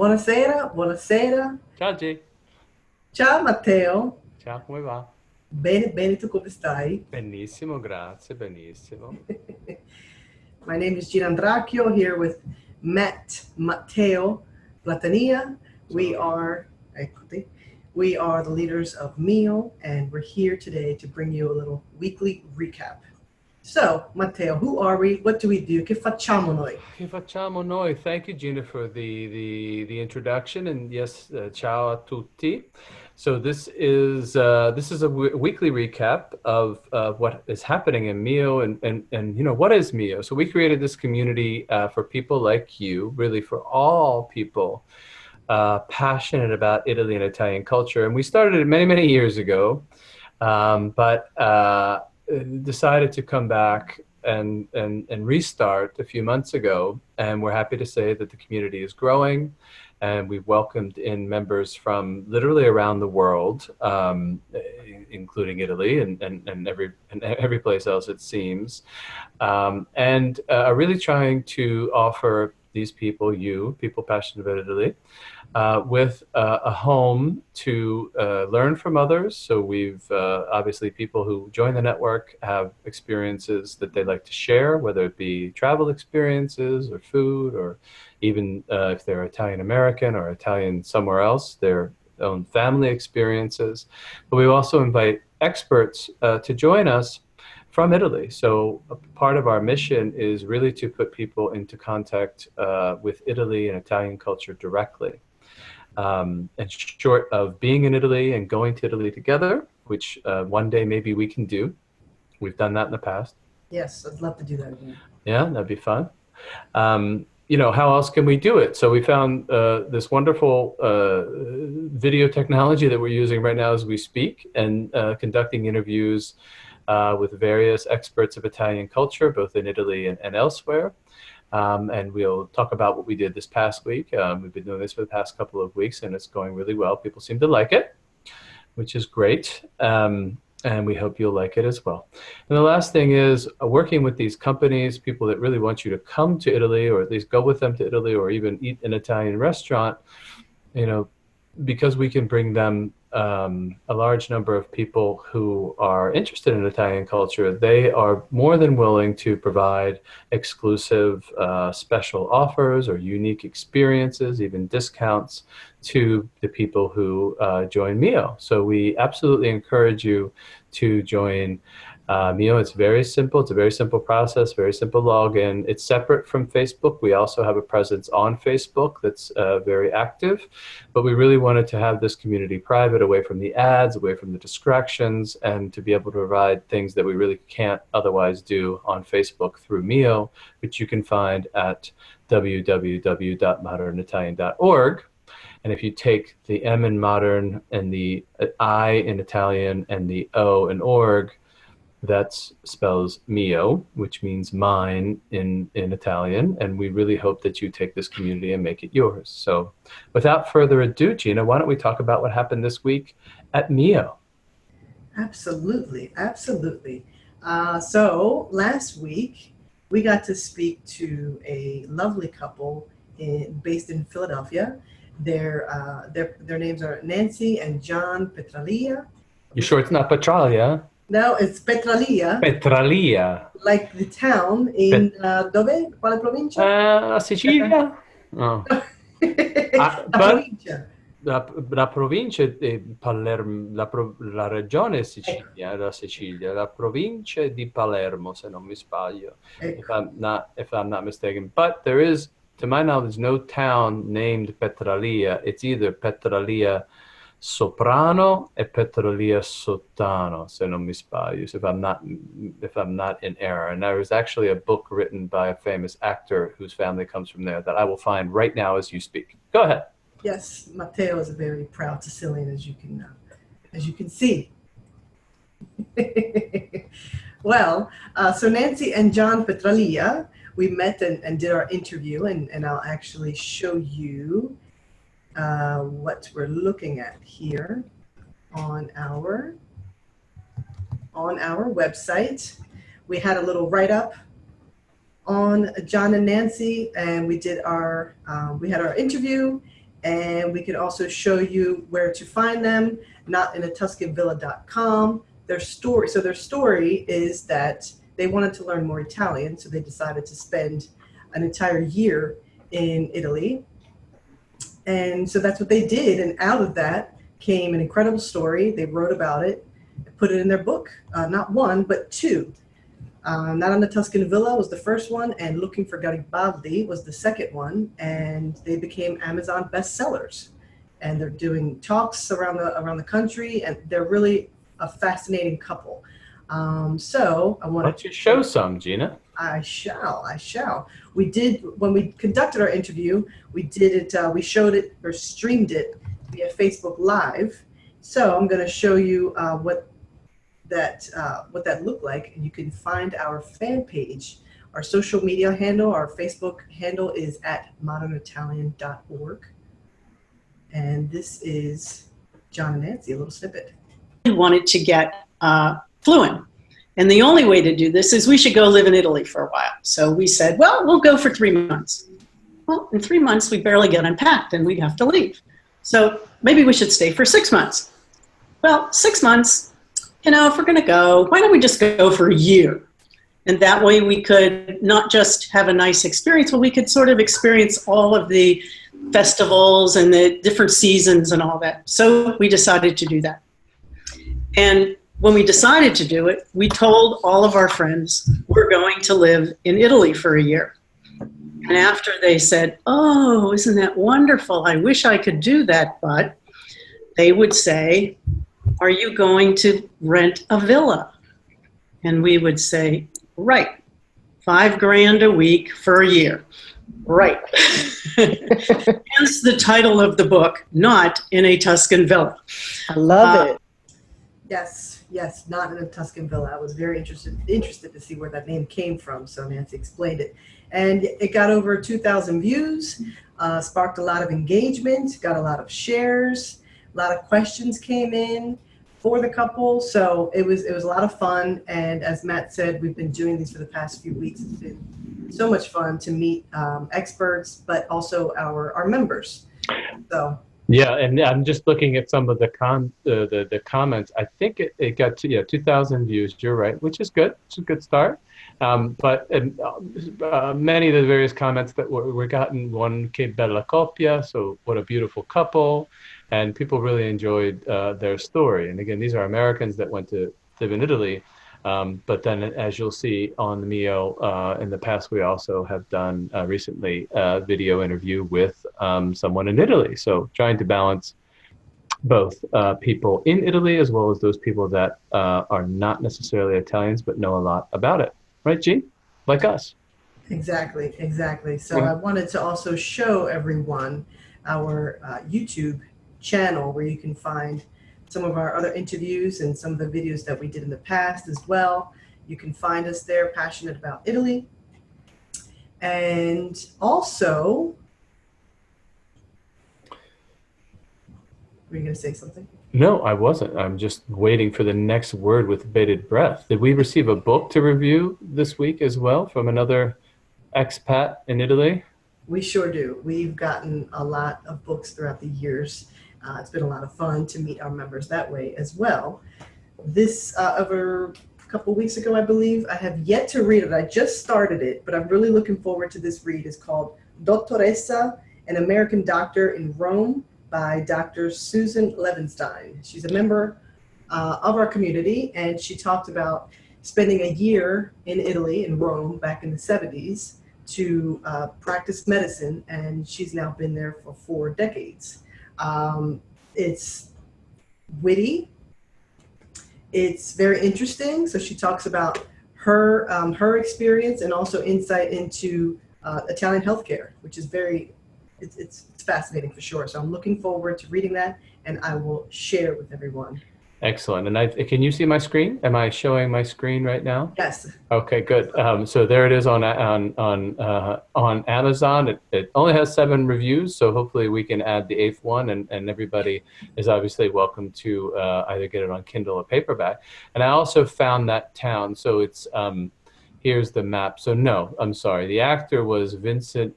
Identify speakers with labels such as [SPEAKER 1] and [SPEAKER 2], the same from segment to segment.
[SPEAKER 1] Buonasera, buonasera.
[SPEAKER 2] Ciao G,
[SPEAKER 1] Ciao Matteo.
[SPEAKER 2] ciao, come va?
[SPEAKER 1] Bene, bene, tu come stai?
[SPEAKER 2] Benissimo, grazie, benissimo.
[SPEAKER 1] My name is Gina Andracchio here with Matteo Platania. We
[SPEAKER 2] Sono io.
[SPEAKER 1] are, equity, we are the leaders of mi.o, and we're here today to bring you a little weekly recap. So, Matteo, who are we? What do we do? Che facciamo noi?
[SPEAKER 2] Che facciamo noi? Thank you, Gina, for the introduction, and yes, ciao a tutti. So this is a weekly recap of what is happening in Mio, and what is Mio? So we created this community for people like you, really for all people passionate about Italy and Italian culture, and we started it many many years ago, but decided to come back and restart a few months ago. And we're happy to say that the community is growing, and we've welcomed in members from literally around the world, including Italy and every place else it seems, and are really trying to offer these people, people passionate about Italy, with a home to learn from others. So we've obviously people who join the network have experiences that they like to share, whether it be travel experiences or food, or even if they're Italian American or Italian somewhere else, their own family experiences. But we also invite experts to join us from Italy. So a part of our mission is really to put people into contact with Italy and Italian culture directly. And short of being in Italy and going to Italy together, which one day maybe we can do. We've done that in the past.
[SPEAKER 1] Yes, I'd love to do that again.
[SPEAKER 2] Yeah, that'd be fun. How else can we do it? So we found this wonderful video technology that we're using right now as we speak, and conducting interviews with various experts of Italian culture, both in Italy and elsewhere. And we'll talk about what we did this past week. We've been doing this for the past couple of weeks, and it's going really well. People seem to like it, which is great. And we hope you'll like it as well. And the last thing is working with these companies, people that really want you to come to Italy, or at least go with them to Italy, or even eat an Italian restaurant, you know, because we can bring them a large number of people who are interested in Italian culture. They are more than willing to provide exclusive special offers or unique experiences, even discounts, to the people who join Mio. So we absolutely encourage you to join Mio. It's very simple. It's a very simple process, very simple login. It's separate from Facebook. We also have a presence on Facebook that's very active, but we really wanted to have this community private, away from the ads, away from the distractions, and to be able to provide things that we really can't otherwise do on Facebook through Mio, which you can find at www.modernitalian.org. And if you take the M in modern and the I in Italian and the O in org, that spells mio, which means mine in Italian. And we really hope that you take this community and make it yours. So without further ado, Gina, why don't we talk about what happened this week at Mio?
[SPEAKER 1] Absolutely, absolutely. So last week we got to speak to a lovely couple based in Philadelphia. Their names are Nancy and John Petralia.
[SPEAKER 2] You sure it's not Petralia?
[SPEAKER 1] No, it's Petralia,
[SPEAKER 2] Petralia.
[SPEAKER 1] like the town in
[SPEAKER 2] Pet-
[SPEAKER 1] dove? Quale provincia?
[SPEAKER 2] Sicilia? Oh.
[SPEAKER 1] La
[SPEAKER 2] But
[SPEAKER 1] provincia.
[SPEAKER 2] la provincia di Palermo, la regione
[SPEAKER 1] Ecco,
[SPEAKER 2] Sicilia, la Sicilia, la provincia di Palermo, se non mi sbaglio,
[SPEAKER 1] ecco.
[SPEAKER 2] if I'm not mistaken. But there is, to my knowledge, no town named Petralia. It's either Petralia Soprano e Petralia Sottano, se non mi sbaglio, so if I'm not in error. And there was actually a book written by a famous actor whose family comes from there that I will find right now as you speak. Go ahead.
[SPEAKER 1] Yes, Matteo is a very proud Sicilian, as you can see. Well, so Nancy and John Petralia, we met and did our interview, and I'll actually show you what we're looking at here on our website. We had a little write-up on John and Nancy, and we had our interview, And we can also show you where to find them, notinAtuscanvilla.com. Their story is that they wanted to learn more Italian, so they decided to spend an entire year in Italy. And so that's what they did. And out of that came an incredible story. They wrote about it, put it in their book, not one, but two. Not on the Tuscan Villa was the first one, and Looking for Garibaldi was the second one, and they became Amazon bestsellers. And they're doing talks around the country, and they're really a fascinating couple. So I want
[SPEAKER 2] Why don't you show some, Gina?
[SPEAKER 1] I shall. I shall. We did when we conducted our interview. We did it. We showed it or streamed it via Facebook Live. So I'm going to show you what that looked like, and you can find our fan page, our social media handle. Our Facebook handle is at modernitalian.org, and this is John and Nancy, a little snippet.
[SPEAKER 3] We wanted to get fluent, and the only way to do this is we should go live in Italy for a while. So we said, well, we'll go for 3 months. Well, in 3 months we barely get unpacked and we'd have to leave. So maybe we should stay for 6 months. Well, 6 months, you know, if we're going to go, why don't we just go for a year? And that way we could not just have a nice experience, but we could sort of experience all of the festivals and the different seasons and all that. So we decided to do that. And when we decided to do it, we told all of our friends we're going to live in Italy for a year. And after they said, oh, isn't that wonderful? I wish I could do that, but they would say, are you going to rent a villa? And we would say, right, $5,000 a week for a year. Right. Hence the title of the book, Not in a Tuscan Villa.
[SPEAKER 4] I love it.
[SPEAKER 1] Yes, Not in a Tuscan Villa. I was very interested to see where that name came from, so Nancy explained it. And it got over 2,000 views, sparked a lot of engagement, got a lot of shares, a lot of questions came in for the couple. So it was a lot of fun. And as Matt said, we've been doing these for the past few weeks. It's been so much fun to meet experts, but also our members. So.
[SPEAKER 2] Yeah, and I'm just looking at some of the comments. I think it got to 2,000 views. You're right, which is good. It's a good start. But many of the various comments that were gotten, one, che bella coppia, so what a beautiful couple, and people really enjoyed their story. And again, these are Americans that went to live in Italy. But then, as you'll see on the mi.o, in the past, we also have done recently a video interview with someone in Italy. So trying to balance both people in Italy as well as those people that are not necessarily Italians but know a lot about it. Right, G? Like us.
[SPEAKER 1] Exactly. So I wanted to also show everyone our YouTube channel where you can find some of our other interviews and some of the videos that we did in the past as well. You can find us there, passionate about Italy. And also, were you going to say something?
[SPEAKER 2] No, I wasn't. I'm just waiting for the next word with bated breath. Did we receive a book to review this week as well from another expat in Italy?
[SPEAKER 1] We sure do. We've gotten a lot of books throughout the years. It's been a lot of fun to meet our members that way as well. This over a couple weeks ago, I believe. I have yet to read it. I just started it, but I'm really looking forward to this read. It's called Dottoressa, an American Doctor in Rome by Dr. Susan Levenstein. She's a member of our community, and she talked about spending a year in Italy, in Rome, back in the 70s to practice medicine, and she's now been there for 4 decades. It's witty. It's very interesting. So she talks about her experience and also insight into Italian healthcare, which is it's fascinating for sure. So I'm looking forward to reading that, and I will share with everyone.
[SPEAKER 2] Excellent. And can you see my screen? Am I showing my screen right now?
[SPEAKER 1] Yes.
[SPEAKER 2] Okay, good. So there it is on Amazon. It only has 7 reviews, so hopefully we can add the 8th one, and everybody is obviously welcome to either get it on Kindle or paperback. And I also found that town. So it's here's the map. So no, I'm sorry. The actor was Vincent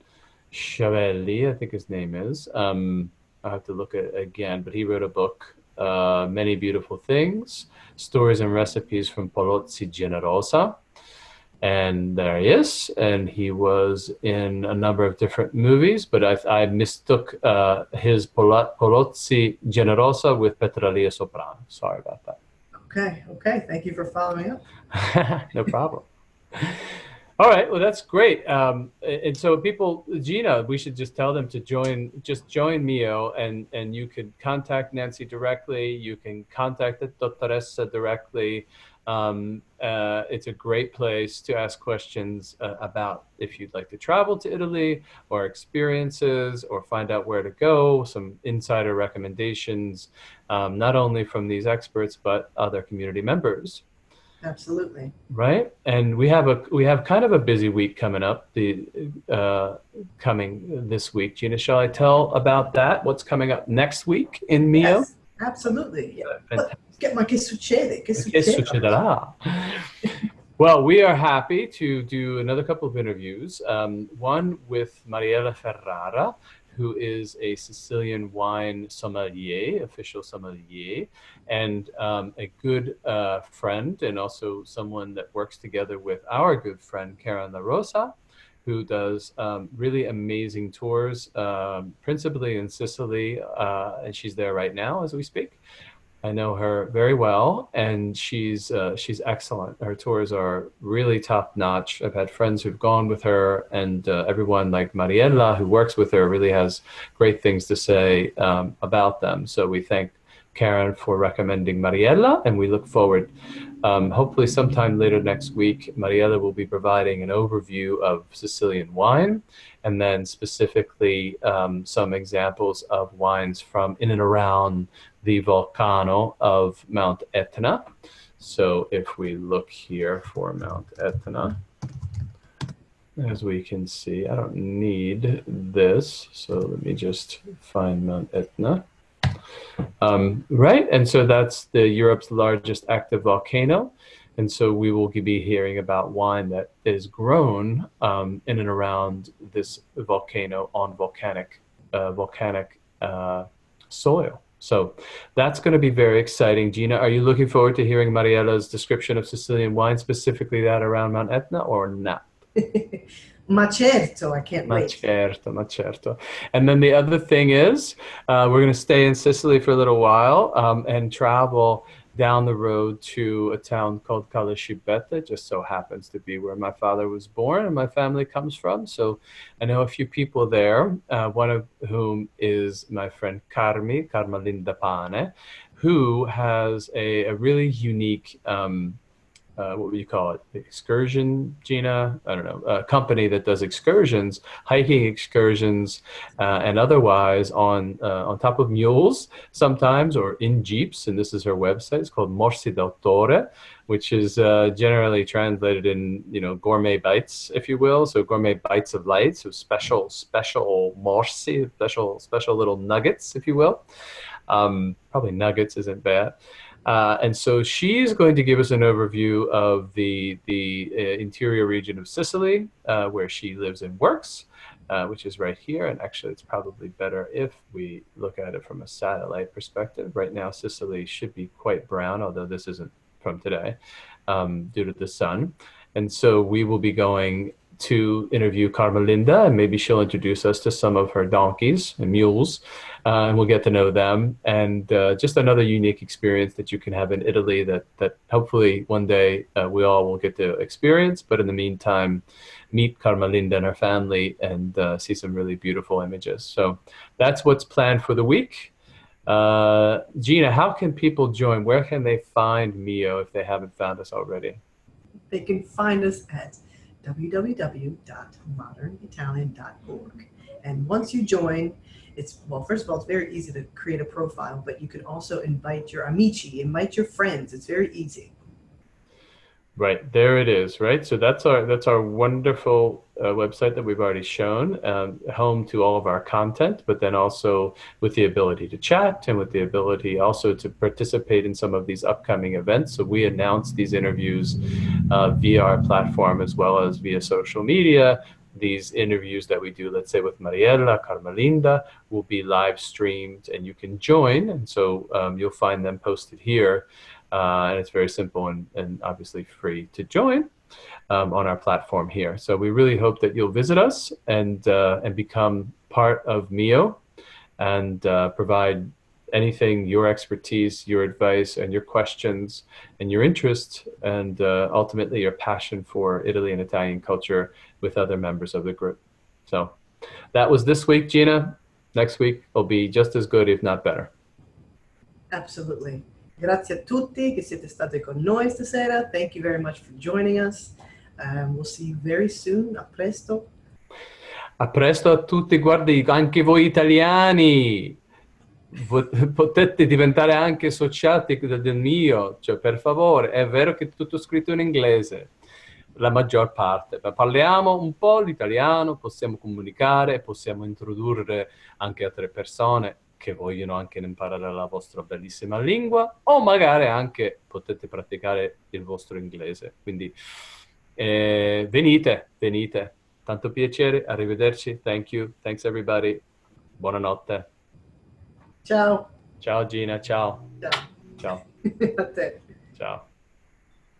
[SPEAKER 2] Schiavelli, I think his name is. I'll have to look at it again, but he wrote a book, Many Beautiful Things, Stories and Recipes from Polozzi Generosa. And there he is. And he was in a number of different movies, but I mistook his Polozzi Generosa with Petralia Soprano. Sorry about that.
[SPEAKER 1] Okay. Thank you for following up.
[SPEAKER 2] No problem. All right, well, that's great. And so people, Gina, we should just tell them to join mi.o, and you could contact Nancy directly. You can contact the Dottoressa directly. It's a great place to ask questions about if you'd like to travel to Italy, or experiences, or find out where to go, some insider recommendations, not only from these experts, but other community members.
[SPEAKER 1] Absolutely.
[SPEAKER 2] Right, and we have kind of a busy week coming up. Coming this week, Gina. Shall I tell about that? What's coming up next week in mi.o?
[SPEAKER 1] Yes, absolutely. Yeah. Get my che succede? Che
[SPEAKER 2] Che
[SPEAKER 1] succede?
[SPEAKER 2] succederà? Well, we are happy to do another couple of interviews. One with Mariella Ferrara, who is a Sicilian wine sommelier, official sommelier, and a good friend, and also someone that works together with our good friend Karen La Rosa, who does really amazing tours, principally in Sicily, and she's there right now as we speak. I know her very well, and she's excellent. Her tours are really top notch. I've had friends who've gone with her, and everyone like Mariella, who works with her, really has great things to say about them. So we thank Karen for recommending Mariella, and we look forward. Hopefully, sometime later next week, Mariella will be providing an overview of Sicilian wine, and then specifically some examples of wines from in and around the volcano of Mount Etna. So if we look here for Mount Etna, as we can see, I don't need this, so let me just find Mount Etna. Right, and so that's Europe's largest active volcano. And so we will be hearing about wine that is grown in and around this volcano on volcanic soil. So that's going to be very exciting. Gina, are you looking forward to hearing Mariella's description of Sicilian wine, specifically that around Mount Etna, or not?
[SPEAKER 1] Ma certo, I can't
[SPEAKER 2] Ma
[SPEAKER 1] wait.
[SPEAKER 2] certo, ma certo. And then the other thing is, we're going to stay in Sicily for a little while and travel down the road to a town called Calascibetta. It just so happens to be where my father was born and my family comes from. So I know a few people there, one of whom is my friend Carma Linda Pane, who has a really unique what would you call it? Excursion, Gina? I don't know. A company that does excursions, hiking excursions, and otherwise on top of mules sometimes, or in jeeps. And this is her website. It's called Morsi d'Autore, which is generally translated in gourmet bites, if you will. So gourmet bites of light. So special morsi, special little nuggets, if you will. Probably nuggets isn't bad. And so she's going to give us an overview of the interior region of Sicily, where she lives and works, which is right here. And actually, it's probably better if we look at it from a satellite perspective. Right now, Sicily should be quite brown, although this isn't from today, due to the sun. And so we will be going to interview Carmelinda, and maybe she'll introduce us to some of her donkeys and mules, and we'll get to know them. And just another unique experience that you can have in Italy that hopefully one day we all will get to experience. But in the meantime, meet Carmelinda and her family and see some really beautiful images. So that's what's planned for the week. Gina, how can people join? Where can they find mi.o if they haven't found us already?
[SPEAKER 1] They can find us at www.modernitalian.org. And once you join, first of all, it's very easy to create a profile, but you can also invite your amici, invite your friends. It's very easy.
[SPEAKER 2] Right, there it is, right? So that's our wonderful website that we've already shown, home to all of our content, but then also with the ability to chat and with the ability also to participate in some of these upcoming events. So we announce these interviews via our platform as well as via social media these interviews that we do, let's say with Mariella, Carmelinda, will be live streamed and you can join. And so you'll find them posted here. And it's very simple and obviously free to join on our platform here. So we really hope that you'll visit us and become part of mi.o and provide anything, your expertise, your advice, and your questions, and your interest, and ultimately your passion for Italy and Italian culture with other members of the group. So that was this week, Gina. Next week will be just as good, if not better.
[SPEAKER 1] Absolutely. Grazie a tutti che siete stati con noi stasera. Thank you very much for joining us. We'll see you very soon. A presto.
[SPEAKER 2] A presto a tutti, guardi, anche voi italiani potete diventare anche associati del mio, cioè per favore, è vero che è tutto scritto in inglese, la maggior parte, ma parliamo un po' l'italiano, possiamo comunicare, possiamo introdurre anche altre persone che vogliono anche imparare la vostra bellissima lingua, o magari anche potete praticare il vostro inglese. Quindi venite. Tanto piacere, arrivederci, thank you, thanks everybody, buonanotte.
[SPEAKER 1] Ciao.
[SPEAKER 2] Ciao Gina, ciao.
[SPEAKER 1] Ciao.
[SPEAKER 2] Ciao.
[SPEAKER 1] A te.
[SPEAKER 2] Ciao.